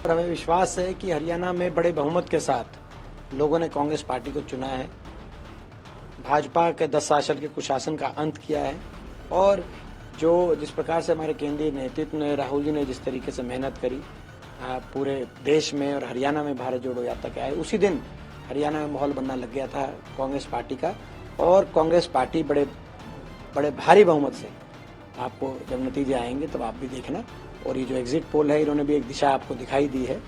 पर हमें विश्वास है कि हरियाणा में बड़े बहुमत के साथ लोगों ने कांग्रेस पार्टी को चुना है। भाजपा के 10 साल के कुशासन का अंत किया है और जिस प्रकार से हमारे केंद्रीय नेतृत्व ने, राहुल जी ने जिस तरीके से मेहनत करी पूरे देश में और हरियाणा में भारत जोड़ो यात्रा के आए, उसी दिन हरियाणा में माहौल बनना लग गया था कांग्रेस पार्टी का। और कांग्रेस पार्टी बड़े भारी बहुमत से, आपको जब नतीजे आएंगे तब आप भी देखना। और ये जो एग्जिट पोल है, इन्होंने भी एक दिशा आपको दिखाई दी है।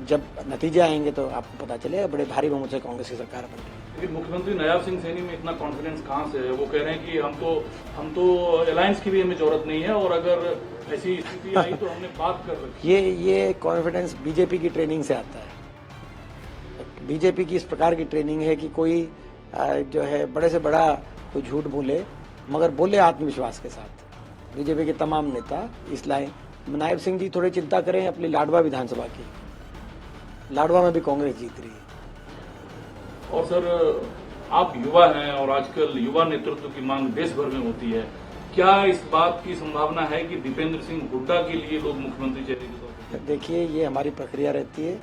जब नतीजे आएंगे तो आपको पता चलेगा, बड़े भारी बहुमत से कांग्रेस की सरकार बन रही है। लेकिन मुख्यमंत्री नायब सिंह सैनी में इतना कॉन्फिडेंस कहाँ से है? वो कह रहे हैं कि हम तो अलायंस की भी हमें जरूरत नहीं है और अगर ऐसी स्थिति आई तो हमने बात कर रखी। ये कॉन्फिडेंस बीजेपी की ट्रेनिंग से आता है। बीजेपी की इस प्रकार की ट्रेनिंग है कि कोई जो है बड़े से बड़ा कोई झूठ बोले, मगर बोले आत्मविश्वास के साथ। बीजेपी के तमाम नेता इसलिए नायब सिंह जी थोड़ी चिंता करें अपनी लाडवा विधानसभा की। लाडवा में भी कांग्रेस जीत रही है। और सर, आप युवा हैं और आजकल युवा नेतृत्व की मांग देश भर में होती है। क्या इस बात की संभावना है कि दीपेंद्र सिंह हुड्डा के लिए लोग मुख्यमंत्री चेहरे के तौर पर? देखिए, ये हमारी प्रक्रिया रहती है।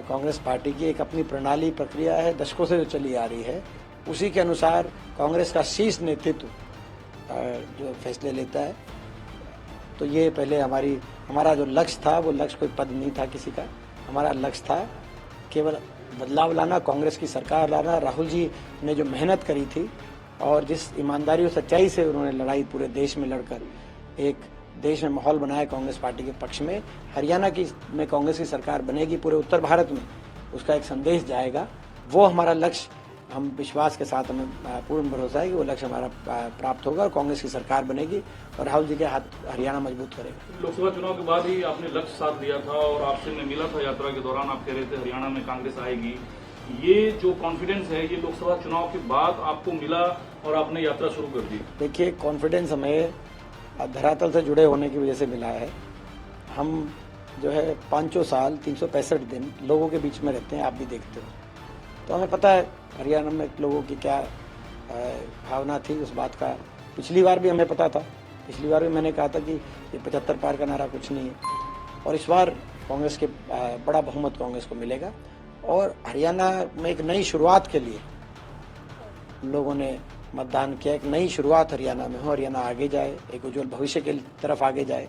कांग्रेस पार्टी की एक अपनी प्रणाली प्रक्रिया है, दशकों से जो चली आ रही है। उसी के अनुसार कांग्रेस का शीर्ष नेतृत्व जो फैसले लेता है। तो ये पहले हमारा जो लक्ष्य था, वो लक्ष्य कोई पद नहीं था किसी का। हमारा लक्ष्य था केवल बदलाव लाना, कांग्रेस की सरकार लाना। राहुल जी ने जो मेहनत करी थी और जिस ईमानदारी और सच्चाई से उन्होंने लड़ाई पूरे देश में लड़कर एक देश में माहौल बनाया कांग्रेस पार्टी के पक्ष में, हरियाणा में कांग्रेस की सरकार बनेगी, पूरे उत्तर भारत में उसका एक संदेश जाएगा। वो हमारा लक्ष्य, हम विश्वास के साथ, हमें पूर्ण भरोसा है कि वो लक्ष्य हमारा प्राप्त होगा और कांग्रेस की सरकार बनेगी और राहुल जी के हाथ हरियाणा मजबूत करेगा। लोकसभा चुनाव के बाद ही आपने लक्ष्य साथ दिया था और आपसे मैं मिला था यात्रा के दौरान, आप कह रहे थे हरियाणा में कांग्रेस आएगी। ये जो कॉन्फिडेंस है, ये लोकसभा चुनाव के बाद आपको मिला और आपने यात्रा शुरू कर दी? देखिए, कॉन्फिडेंस हमें धरातल से जुड़े होने की वजह से मिला है। हम जो है 500 साल 365 दिन लोगों के बीच में रहते हैं, आप भी देखते हो, तो हमें पता है हरियाणा में लोगों की क्या भावना थी उस बात का। पिछली बार भी हमें पता था। पिछली बार भी मैंने कहा था कि ये 75 पार का नारा कुछ नहीं है। और इस बार कांग्रेस के बड़ा बहुमत कांग्रेस को मिलेगा और हरियाणा में एक नई शुरुआत के लिए लोगों ने मतदान किया। एक नई शुरुआत हरियाणा में हो, हरियाणा आगे जाए, एक उज्जवल भविष्य की तरफ आगे जाए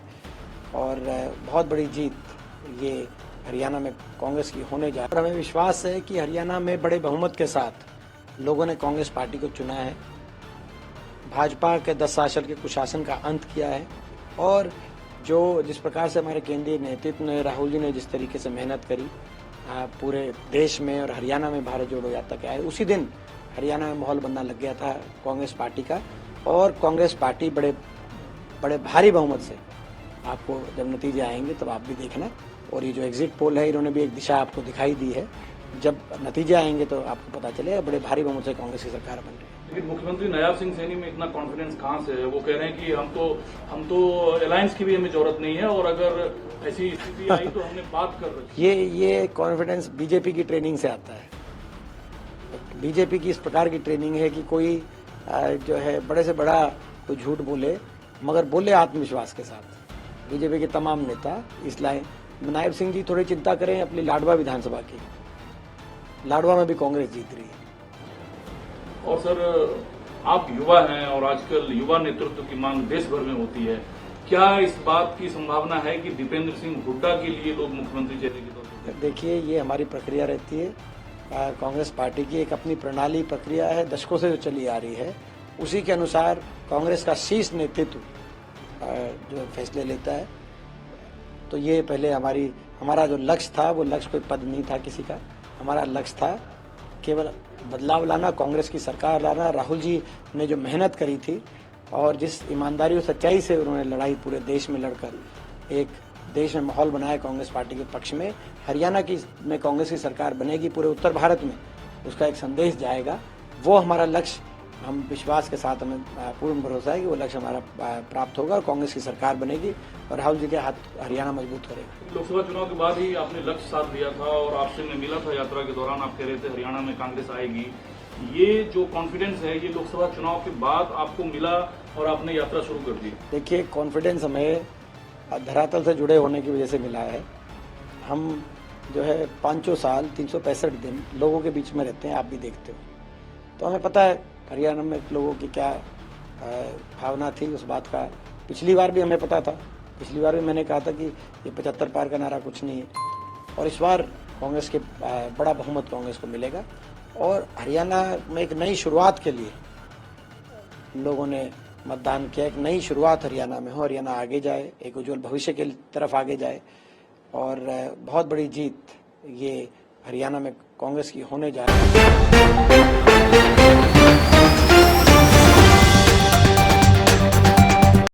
और बहुत बड़ी जीत ये हरियाणा में कांग्रेस की होने जा रही है। हमें विश्वास है कि हरियाणा में बड़े बहुमत के साथ लोगों ने कांग्रेस पार्टी को चुना है। भाजपा के 10 साल के कुशासन का अंत किया है और जिस प्रकार से हमारे केंद्रीय नेतृत्व ने, राहुल जी ने जिस तरीके से मेहनत करी पूरे देश में और हरियाणा में भारत जोड़ो यात्रा के आए, उसी दिन हरियाणा में माहौल बनना लग गया था कांग्रेस पार्टी का। और कांग्रेस पार्टी बड़े भारी बहुमत से, आपको जब नतीजे आएंगे तब आप भी देखना। और ये जो एग्जिट पोल है, इन्होंने भी एक दिशा आपको दिखाई दी है। जब नतीजे आएंगे तो आपको पता चलेगा, बड़े भारी बहुमत से कांग्रेस की सरकार बन रही है। लेकिन मुख्यमंत्री नायब सिंह सैनी में इतना कॉन्फिडेंस कहाँ से है? वो कह रहे हैं कि हम तो अलायंस की भी हमें जरूरत नहीं है और अगर ऐसी स्थिति आई तो हमने बात कर रखी। ये कॉन्फिडेंस बीजेपी की ट्रेनिंग से आता है। बीजेपी की इस प्रकार की ट्रेनिंग है कि कोई जो है बड़े से बड़ा कोई झूठ बोले, मगर बोले आत्मविश्वास के साथ। बीजेपी के तमाम नेता इसलिए नायब सिंह जी थोड़ी चिंता करें अपनी लाडवा विधानसभा की। लाडवा में भी कांग्रेस जीत रही है। और सर, आप युवा हैं और आजकल युवा नेतृत्व की मांग देश भर में होती है। क्या इस बात की संभावना है कि दीपेंद्र सिंह हुड्डा के लिए लोग मुख्यमंत्री चेहरे के तौर पर? देखिए, ये हमारी प्रक्रिया रहती है। कांग्रेस पार्टी की एक अपनी प्रणाली प्रक्रिया है, दशकों से जो चली आ रही है। उसी के अनुसार कांग्रेस का शीर्ष नेतृत्व जो फैसले लेता है। तो ये पहले हमारा जो लक्ष्य था, वो लक्ष्य कोई पद नहीं था किसी का। हमारा लक्ष्य था केवल बदलाव लाना, कांग्रेस की सरकार लाना। राहुल जी ने जो मेहनत करी थी और जिस ईमानदारी और सच्चाई से उन्होंने लड़ाई पूरे देश में लड़कर एक देश में माहौल बनाया कांग्रेस पार्टी के पक्ष में, हरियाणा में कांग्रेस की सरकार बनेगी, पूरे उत्तर भारत में उसका एक संदेश जाएगा। वो हमारा लक्ष्य, हम विश्वास के साथ, हमें पूर्ण भरोसा है कि वो लक्ष्य हमारा प्राप्त होगा और कांग्रेस की सरकार बनेगी और राहुल जी के हाथ हरियाणा मजबूत करेगा। लोकसभा चुनाव के बाद ही आपने लक्ष्य साथ दिया था और आपसे मैं मिला था यात्रा के दौरान, आप कह रहे थे हरियाणा में कांग्रेस आएगी। ये जो कॉन्फिडेंस है, ये लोकसभा चुनाव के बाद आपको मिला और आपने यात्रा शुरू कर दी? देखिए, कॉन्फिडेंस हमें धरातल से जुड़े होने की वजह से मिला है। हम जो है 500 साल 365 दिन लोगों के बीच में रहते हैं, आप भी देखते हो। तो हमें पता है हरियाणा में लोगों की क्या भावना थी उस बात का। पिछली बार भी हमें पता था, पिछली बार भी मैंने कहा था कि ये 75 पार का नारा कुछ नहीं है, और इस बार कांग्रेस के बड़ा बहुमत कांग्रेस को मिलेगा। और हरियाणा में एक नई शुरुआत के लिए लोगों ने मतदान किया, एक नई शुरुआत हरियाणा में हो, हरियाणा आगे जाए, एक उज्जवल भविष्य की तरफ आगे जाए, और बहुत बड़ी जीत ये हरियाणा में कांग्रेस की होने जा रही है।